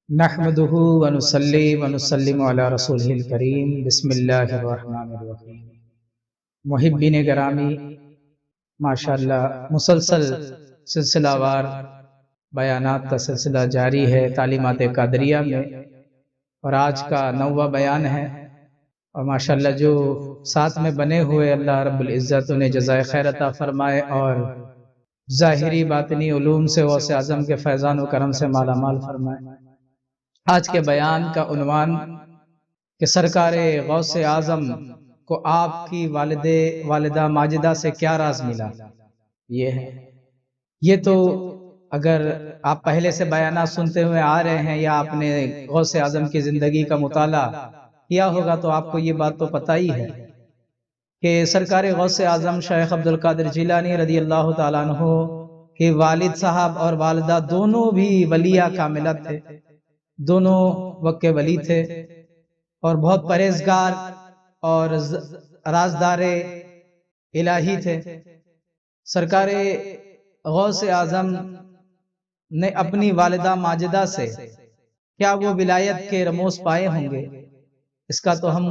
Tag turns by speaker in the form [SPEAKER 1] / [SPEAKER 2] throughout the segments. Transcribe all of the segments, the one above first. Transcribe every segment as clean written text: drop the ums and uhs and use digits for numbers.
[SPEAKER 1] نحمده ونصلي ونسلم علی رسوله الکریم بسم اللہ الرحمن الرحیم۔ محبین گرامی، ماشاءاللہ مسلسل سلسلہ وار بیانات کا سلسلہ جاری ہے تعلیمات قادریہ میں، اور آج کا 9واں بیان ہے۔ اور ماشاءاللہ جو ساتھ میں بنے ہوئے اللہ رب العزت انہیں جزائے خیر عطا فرمائے اور ظاہری باطنی علوم سے غوث اعظم کے فیضان و کرم سے مالا مال فرمائے۔ آج کے بیان کا عنوان کہ سرکار غوث اعظم کو آپ کی والدہ ماجدہ سے کیا راز ملا، یہ ہے۔ یہ تو اگر آپ پہلے سے بیانات سنتے ہوئے آ رہے ہیں یا آپ نے غوث اعظم کی زندگی کا مطالعہ کیا ہوگا تو آپ کو یہ بات تو پتہ ہی ہے کہ سرکار غوث اعظم شیخ عبدالقادر جیلانی رضی اللہ تعالیٰ عنہ کے والد صاحب اور والدہ دونوں بھی ولیہ کاملہ تھے، دونوں وقت کے ولی تھے اور بہت پرہیزگار اور رازدار الہی تھے۔ سرکار غوث اعظم نے اپنی والدہ ماجدہ سے کیا وہ ولایت کے رموز پائے ہوں گے، اس کا تو ہم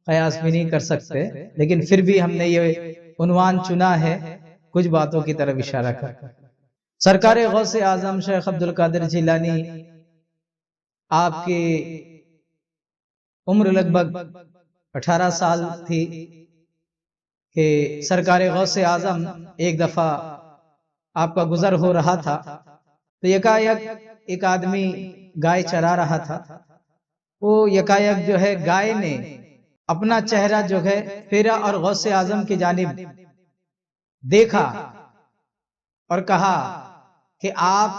[SPEAKER 1] قیاس بھی نہیں کر سکتے، لیکن پھر بھی ہم نے یہ عنوان چنا ہے کچھ باتوں کی طرف اشارہ کر۔ سرکار غوث اعظم شیخ عبدالقادر جیلانی، آپ کی عمر لگ بھگ 18 سال تھی کہ سرکار غوث اعظم ایک دفعہ آپ کا گزر ہو رہا تھا تو یکایک ایک آدمی گائے چرا رہا تھا۔ وہ یکایک جو ہے گائے نے اپنا چہرہ جو ہے پھیرا اور غوث اعظم کی جانب دیکھا اور کہا کہ آپ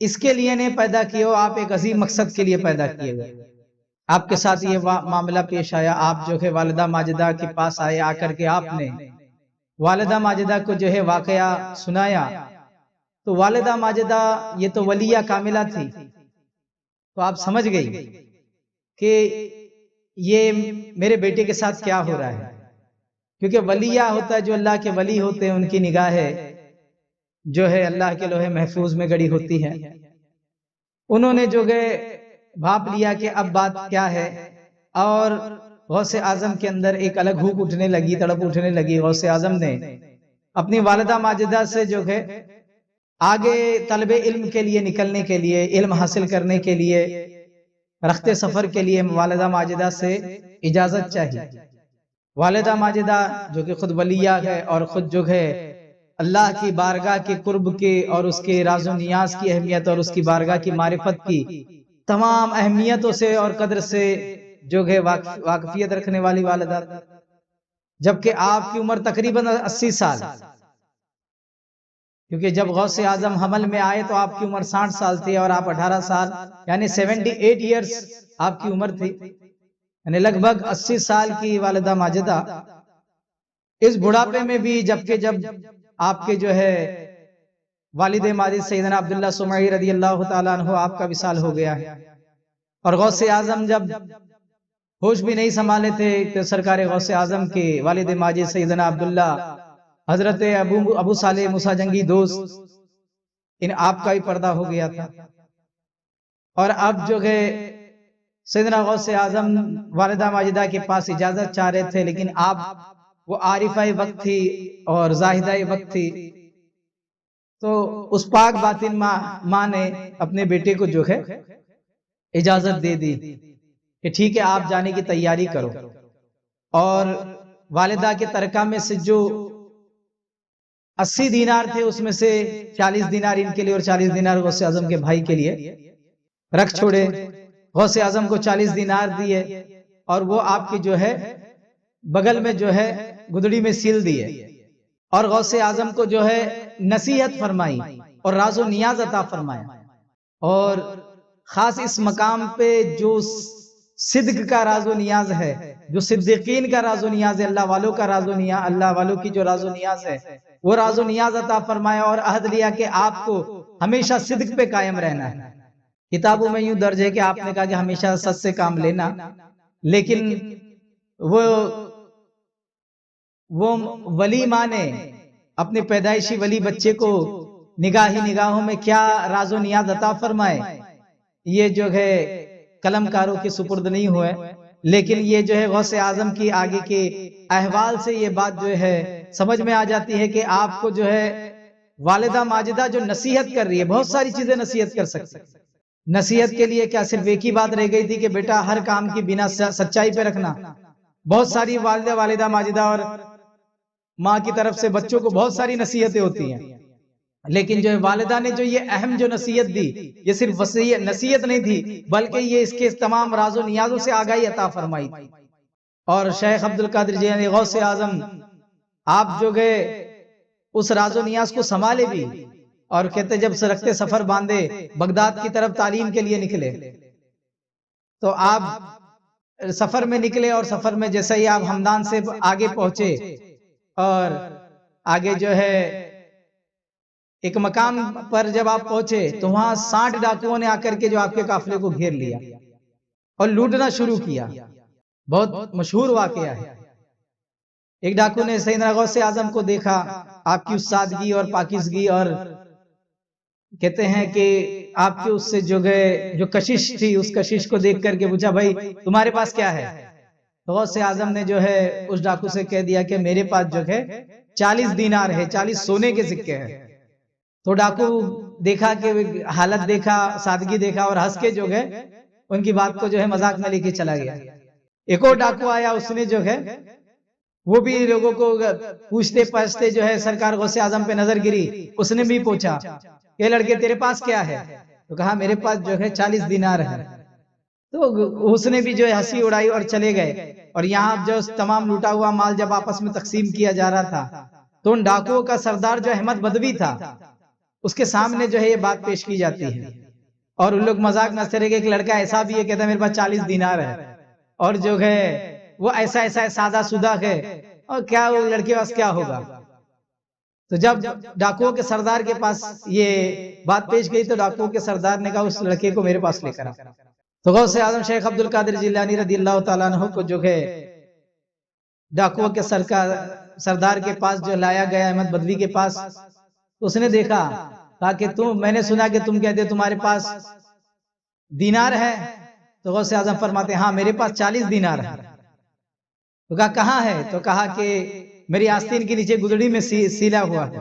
[SPEAKER 1] اس کے لیے نہیں پیدا کیے ہو، آپ ایک عظیم مقصد کے لیے پیدا کیے ہوئے۔ آپ کے ساتھ یہ معاملہ پیش آیا، آپ جو ہے والدہ ماجدہ کے پاس آئے، آ کر کے آپ نے والدہ ماجدہ کو جو ہے واقعہ سنایا تو والدہ ماجدہ یہ تو ولیہ کاملہ تھی، تو آپ سمجھ گئی کہ یہ میرے بیٹے کے ساتھ کیا ہو رہا ہے، کیونکہ ولیہ ہوتا ہے جو اللہ کے ولی ہوتے ہیں، ان کی نگاہیں جو ہے اللہ کے لوح محفوظ میں گڑی ہوتی ہے۔ انہوں نے جو ہے بھاپ لیا کہ اب بات کیا ہے، اور غوث اعظم کے اندر ایک الگ ہوک اٹھنے لگی، تڑپ اٹھنے لگی۔ غوث اعظم نے اپنی والدہ ماجدہ سے جو ہے آگے طلب علم کے لیے نکلنے کے لیے، علم حاصل کرنے کے لیے، رخت سفر کے لیے والدہ ماجدہ سے اجازت چاہیے۔ والدہ ماجدہ جو کہ خود ولیہ ہے اور خود جو ہے اللہ کی بارگاہ کے قرب کے اور اس کے راز و نیاز کی اہمیت اور اس کی بارگاہ کی معرفت کی تمام اہمیتوں سے اور قدر سے جو ہے واقفیت رکھنے والی والدہ، جبکہ آپ کی عمر تقریباً 80 سال، کیونکہ جب غوث اعظم حمل میں آئے تو آپ کی عمر 60 سال تھی اور آپ 18 سال یعنی 78 ایئرز آپ کی عمر تھی، یعنی لگ بھگ 80 سال کی والدہ ماجدہ اس بڑھاپے میں بھی، جبکہ جب آپ کے جو ہے والد ماجد سیدنا عبداللہ سمعی رضی اللہ تعالیٰ عنہ آپ کا وصال ہو گیا ہے، اور غوث اعظم جب ہوش بھی نہیں سنبھالے تھے کہ سرکار غوث اعظم کے والد ماجد سیدنا عبداللہ حضرت ابو صالح موسیٰ جنگی دوست، ان آپ کا ہی پردہ ہو گیا تھا۔ اور اب جو ہے سیدنا غوث اعظم والدہ ماجدہ کے پاس اجازت چاہ رہے تھے، لیکن آپ وہ عارفہ وقت تھی اور زاہدہ وقت تھی، تو اس پاک باطن ماں نے اپنے بیٹے کو جو ہے اجازت دے دی کہ ٹھیک ہے آپ جانے کی تیاری کرو، اور والدہ کے ترکہ میں سے جو 80 دینار تھے اس میں سے 40 دینار ان کے لیے اور 40 دینار غوث اعظم کے بھائی کے لیے رکھ چھوڑے۔ غوث اعظم کو 40 دینار دیے اور وہ آپ کی جو ہے بغل میں جو ہے گدڑی میں سیل دیے، اور غوث اعظم کو جو ہے نصیحت فرمائی اور راز و نیاز عطا فرمایا، اور خاص اس مقام پہ جو صدق کا راز و نیاز ہے، جو صدیقین کا راز و نیاز ہے، اللہ والوں کا راز و نیاز، اللہ والوں کی جو راز و نیاز ہے وہ راز و نیاز عطا فرمایا، اور عہد لیا کہ آپ کو ہمیشہ صدق پہ قائم رہنا ہے۔ کتابوں میں یوں درج ہے کہ آپ نے کہا کہ ہمیشہ سچ سے کام لینا، لیکن وہ ولی ماں نے اپنے پیدائشی ولی بچے کو نگاہوں میں کیا راز و نیاز عطا فرمائے یہ جو ہے قلم کاروں کے سپرد نہیں ہوئے، لیکن یہ جو ہے غوث اعظم کی آگے کے احوال سے یہ بات جو ہے سمجھ میں آ جاتی ہے کہ آپ کو جو ہے والدہ ماجدہ جو نصیحت کر رہی ہے، بہت ساری چیزیں نصیحت کر سکتے، نصیحت کے لیے کیا صرف ایک ہی بات رہ گئی تھی کہ بیٹا ہر کام کی بنا سچائی پہ رکھنا؟ بہت ساری والدہ ماجدہ اور ماں کی طرف سے بچوں کو بہت ساری نصیحتیں ہوتی ہیں، لیکن جو والدہ نے جو یہ اہم جو نصیحت دی، یہ صرف نصیحت نہیں تھی بلکہ یہ اس کے تمام راز و نیازوں سے آگاہی عطا فرمائی تھی۔ اور شیخ عبد القادر جیلانی غوث اعظم آپ جو گئے اس راز و نیاز کو سنبھالے بھی، اور کہتے جب سرکتے سفر باندھے بغداد کی طرف تعلیم کے لیے نکلے، تو آپ سفر میں نکلے اور سفر میں جیسے ہی آپ ہمدان سے آگے پہنچے اور آگے جو ہے ایک مقام پر جب آپ پہنچے تو وہاں 60 ڈاکوؤں نے آ کر کے جو آپ کے قافلے کو گھیر لیا اور لوٹنا شروع کیا۔ بہت مشہور واقعہ ہے۔ ایک ڈاکو نے سیدنا غوث اعظم کو دیکھا، آپ کی اس سادگی اور پاکیزگی، اور کہتے ہیں کہ آپ کے اس سے جو کشش تھی، اس کشش کو دیکھ کر کے پوچھا بھائی تمہارے پاس کیا ہے؟ غوث اعظم نے جو ہے اس ڈاکو سے کہہ دیا کہ میرے پاس جو ہے 40 دینار ہے، 40 سونے کے سکے ہیں۔ تو ڈاکو دیکھا کہ حالت دیکھا، سادگی دیکھا، اور ہنس کے جو ہے ان کی بات کو جو ہے مذاق میں لے کے چلا گیا۔ ایک اور ڈاکو آیا، اس نے جو ہے وہ بھی لوگوں کو پوچھتے پوچھتے جو ہے سرکار غوث اعظم پہ نظر گری، اس نے بھی پوچھا کہ لڑکے تیرے پاس کیا ہے؟ تو کہا میرے پاس جو ہے 40 دینار ہے۔ تو اس نے بھی جو ہے ہنسی اڑائی اور چلے گئے۔ اور یہاں جو تمام لوٹا ہوا مال جب آپس میں تقسیم کیا جا رہا تھا تو ان ڈاکوؤں کا سردار جو احمد بدوی تھا، اس کے سامنے جو ہے یہ بات پیش کی جاتی ہے، اور ان لوگ مذاق نہ کرے گے کہ لڑکا ایسا بھی ہے، کہتا ہے میرے پاس 40 دینار ہے، اور جو ہے وہ ایسا سادہ سودہ ہے، اور کیا وہ لڑکے پاس کیا ہوگا؟ تو جب ڈاکوؤں کے سردار کے پاس یہ بات پیش گئی تو ڈاکوؤں کے سردار نے کہا اس لڑکے کو میرے پاس لے کر آ۔ تو غوث اعظم شیخ عبد القادر جیلانی رضی اللہ تعالیٰ عنہ کو جو ہے ڈاکوؤں کے سردار کے پاس جو لایا گیا، احمد بدوی کے پاس، تو اس نے دیکھا، کہا کہ میں نے سنا کہ تم کہتے تمہارے پاس دینار ہے۔ تو غوث اعظم فرماتے ہاں میرے پاس 40 دینار ہے۔ تو کہا کہاں ہے؟ تو کہا کہ میری آستین کے نیچے گدڑی میں سیلا ہوا ہے۔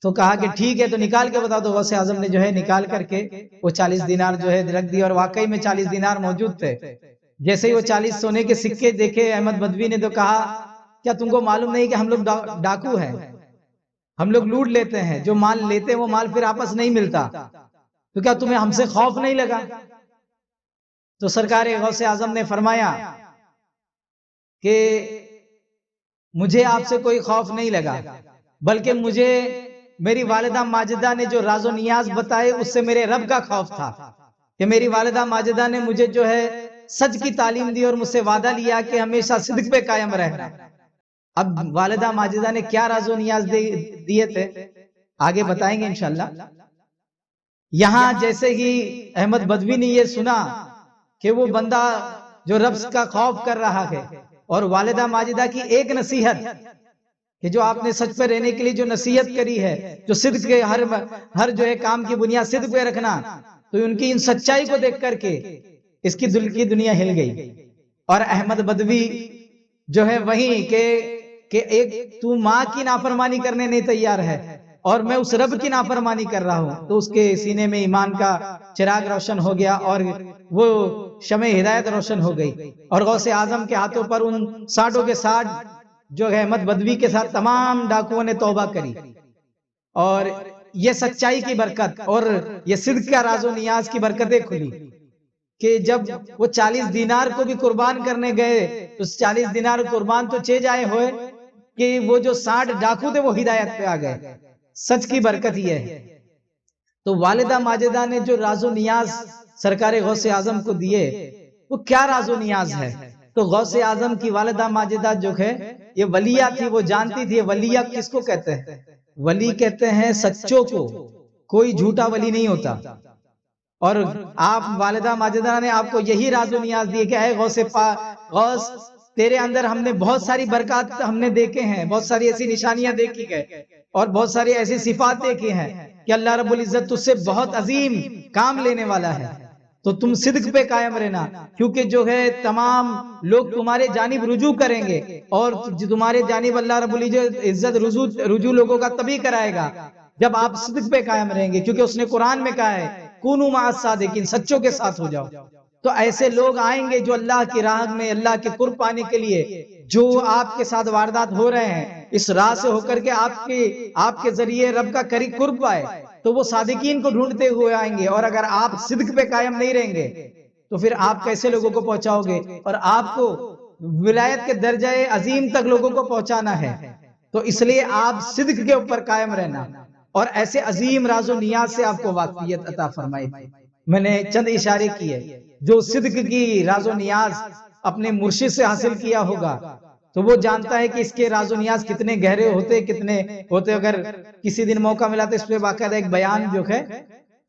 [SPEAKER 1] تو کہا کہ ٹھیک ہے تو نکال کے بتاؤ۔ تو غوث اعظم نے جو ہے نکال کر کے وہ 40 دینار جو ہے رکھ دی، اور واقعی میں 40 دینار موجود تھے۔ جیسے ہی وہ 40 سونے کے سکے دیکھے احمد بدوی نے تو کہا کیا تم کو معلوم نہیں کہ ہم لوگ ڈاکو ہیں، ہم لوگ لوٹ لیتے ہیں، جو مال لیتے ہیں وہ مال پھر آپس نہیں ملتا، تو کیا تمہیں ہم سے خوف نہیں لگا؟ تو سرکار غوث اعظم نے فرمایا کہ مجھے آپ سے کوئی خوف نہیں لگا، بلکہ مجھے میری والدہ ماجدہ نے جو راز و نیاز بتائے اس سے میرے رب کا خوف تھا، کہ میری والدہ ماجدہ نے مجھے جو ہے سچ کی تعلیم دی اور مجھ سے وعدہ لیا کہ ہمیشہ صدق پہ قائم رہنا۔ اب والدہ ماجدہ نے کیا راز و نیاز دیے تھے آگے بتائیں گے انشاءاللہ۔ یہاں جیسے ہی احمد بدوی نے یہ سنا کہ وہ بندہ جو رب کا خوف کر رہا ہے، اور والدہ ماجدہ کی ایک نصیحت کہ جو آپ نے سچ پہ رہنے کے لیے جو نصیحت کری ہے، جو صدق کے ہر جو ہے کام کی بنیاد صدق پہ رکھنا، تو ان کی ان سچائی کو دیکھ کر کے اس کی دل کی دنیا ہل گئی۔ اور احمد بدوی جو ہے وہیں کہ ایک تو ماں کی نافرمانی کرنے نہیں تیار ہے اور میں اس رب کی نافرمانی کر رہا ہوں، تو اس کے سینے میں ایمان کا چراغ روشن ہو گیا اور وہ شمع ہدایت روشن ہو گئی۔ اور غوث اعظم کے ہاتھوں پر ان 60 کے 60 جو ہے احمد بدوی کے ساتھ تمام ڈاکوؤں نے توبہ کری، اور یہ سچائی کی برکت اور یہ صدق کا راز و نیاز کی برکتیں کھلی کہ جب وہ 40 دینار کو بھی قربان کرنے گئے تو 40 دینار قربان تو چے جائے ہوئے کہ وہ جو 60 ڈاکو تھے وہ ہدایت پہ آ گئے۔ سچ کی برکت یہ ہے۔ تو والدہ ماجدہ نے جو راز و نیاز سرکار غوث اعظم کو دیے وہ کیا راز و نیاز ہے؟ تو غوث اعظم کی والدہ ماجدہ جو ہے یہ ولیہ تھی، وہ جانتی تھی ولیہ کس کو کہتے ہیں۔ ولی کہتے ہیں سچوں کو، کوئی جھوٹا ولی نہیں ہوتا۔ اور آپ والدہ ماجدہ نے آپ کو یہی راز و نیاز دیے کہ اے غوث تیرے اندر ہم نے بہت ساری برکات ہم نے دیکھے ہیں، بہت ساری ایسی نشانیاں دیکھی گئے اور بہت ساری ایسی صفات دیکھی ہیں کہ اللہ رب العزت تجھ سے بہت عظیم کام لینے والا ہے، تو تم صدق پہ قائم رہنا، کیونکہ جو ہے تمام لوگ تمہارے جانب رجوع کریں گے، اور تمہارے جانب اللہ رب العزت رجوع لوگوں کا تبھی کرائے گا جب آپ صدق پہ قائم رہیں گے، کیونکہ اس نے قرآن میں کہا ہے کونوا مع الصادقین، سچوں کے ساتھ ہو جاؤ۔ تو ایسے لوگ آئیں گے جو اللہ کی راہ میں اللہ کے قرب پانے کے لیے جو آپ کے ساتھ واردات ہو رہے ہیں، اس راہ سے ہو کر کے آپ کے ذریعے رب کا قرب پائے، تو وہ صادقین کو ڈھونڈتے ہوئے آئیں گے۔ اور اگر آپ صدق پہ قائم نہیں رہیں گے تو پھر آپ کیسے لوگوں کو پہنچاؤ گے؟ اور آپ کو ولایت کے درجہ عظیم تک لوگوں کو پہنچانا ہے، تو اس لیے آپ صدق کے اوپر قائم رہنا، اور ایسے عظیم راز و نیاز سے آپ کو واقفیت عطا فرمائی۔ میں نے چند اشارے کیے، جو صدق کی راز و نیاز اپنے مرشد سے حاصل کیا ہوگا تو وہ جانتا ہے کہ اس کے راز و نیاز کتنے گہرے ہوتے، کتنے ہوتے۔ اگر کسی دن موقع ملا تو اس پہ باقاعدہ ایک بیان جو ہے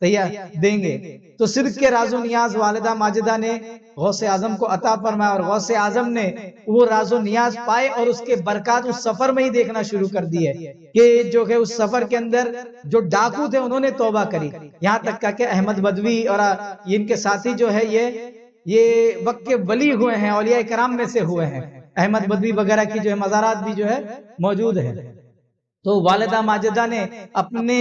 [SPEAKER 1] تیار دیں گے۔ تو صدق کے راز و نیاز والدہ ماجدہ نے غوث اعظم کو عطا فرمایا، اور غوث اعظم نے وہ راز و نیاز پائے، اور اس کے برکات اس سفر میں ہی دیکھنا شروع کر دیے کہ جو ہے اس سفر کے اندر جو ڈاکو تھے انہوں نے توبہ کری، یہاں تک کہ احمد بدوی اور ان کے ساتھی جو ہے یہ وقت کے ولی ہوئے ہیں، اولیاء کرام میں سے ہوئے ہیں، احمد بدوی وغیرہ کی جو ہے مزارات بھی جو ہے موجود ہے۔ تو والدہ ماجدہ نے اپنے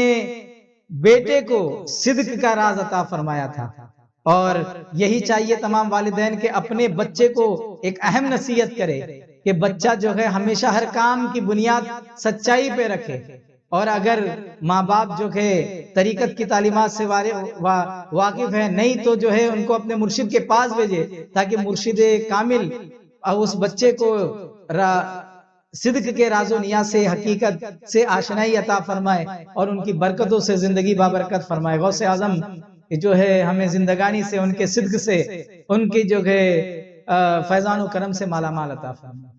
[SPEAKER 1] بیٹے کو صدق کا راز عطا فرمایا تھا، اور یہی چاہیے تمام والدین کے اپنے بچے کو ایک اہم نصیحت کرے کہ بچہ جو ہے ہمیشہ ہر کام کی بنیاد سچائی پہ رکھے، اور اگر ماں باپ جو ہے طریقت کی تعلیمات سے واقف ہے نہیں تو جو ہے ان کو اپنے مرشد کے پاس بھیجے، تاکہ مرشد کامل اس بچے کو صدق کے راز و نیاز سے، حقیقت سے آشنائی عطا فرمائے، اور ان کی برکتوں سے زندگی بابرکت فرمائے۔ غوث اعظم جو ہے ہمیں زندگانی سے، ان کے صدق سے، ان کی جو ہے فیضان و کرم سے مالا مال عطا فرمائے۔